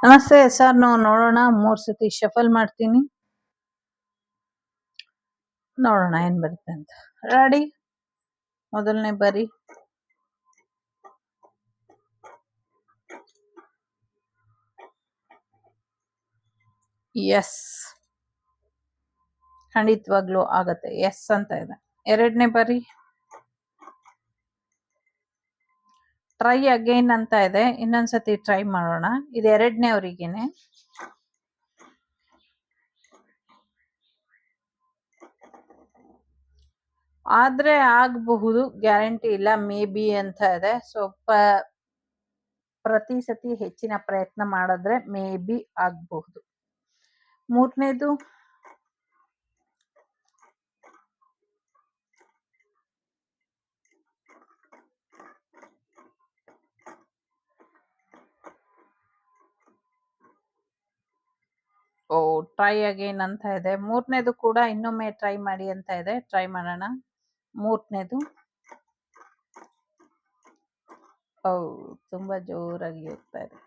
ನಮಸ್ತೆ ಸರ್, ನಾವು ನೋಡೋಣ 3 ಸತಿ ಶಫಲ್ ಮಾಡ್ತೀನಿ. ನೋಡೋಣ ಏನ್ ಬರುತ್ತೆ ಅಂತ. ರೆಡಿ? ಮೊದಲನೇ ಬಾರಿ. ಎಸ್, ಖಂಡಿತವಾಗ್ಲೂ ಆಗತ್ತೆ. ಎಸ್ ಅಂತ ಇದೆ. ಎರಡನೇ ಬಾರಿ. ಟ್ರೈ ಅಗೈನ್ ಅಂತ ಇದೆ. ಇನ್ನೊಂದ್ಸತಿ ಟ್ರೈ ಮಾಡೋಣ. ಇದು ಎರಡನೇ ಅವರಿಗೇನೆ. ಆದ್ರೆ ಆಗಬಹುದು, ಗ್ಯಾರಂಟಿ ಇಲ್ಲ, ಮೇ ಬಿ ಅಂತ ಇದೆ. ಸ್ವಲ್ಪ ಪ್ರತಿ ಸತಿ ಹೆಚ್ಚಿನ ಪ್ರಯತ್ನ ಮಾಡಿದ್ರೆ ಮೇ ಬಿ ಆಗಬಹುದು. ಮೂರನೇದು. ಓ, ಟ್ರೈ ಅಗೈನ್ ಅಂತ ಇದೆ. ಮೂರನೇದು ಕೂಡ ಇನ್ನೊಮ್ಮೆ ಟ್ರೈ ಮಾಡಿ ಅಂತ ಇದೆ. ಟ್ರೈ ಮಾಡೋಣ. ಮೂರನೇದು. ಓ, ತುಂಬಾ ಜೋರಾಗಿ ಹೋಗ್ತಾ ಇದೆ.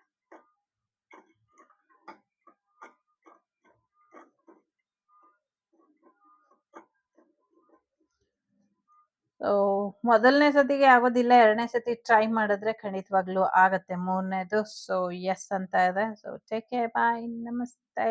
ಮೊದಲನೇ ಸತಿಗೆ ಆಗೋದಿಲ್ಲ, ಎರಡನೇ ಸತಿ ಟ್ರೈ ಮಾಡಿದ್ರೆ ಖಂಡಿತವಾಗ್ಲೂ ಆಗತ್ತೆ. ಮೂರನೇದು. ಸೊ ಎಸ್ ಅಂತ ಇದೆ. ಸೊ ಟೇಕ್ ಕೇರ್, ಬಾಯ್, ನಮಸ್ತೆ.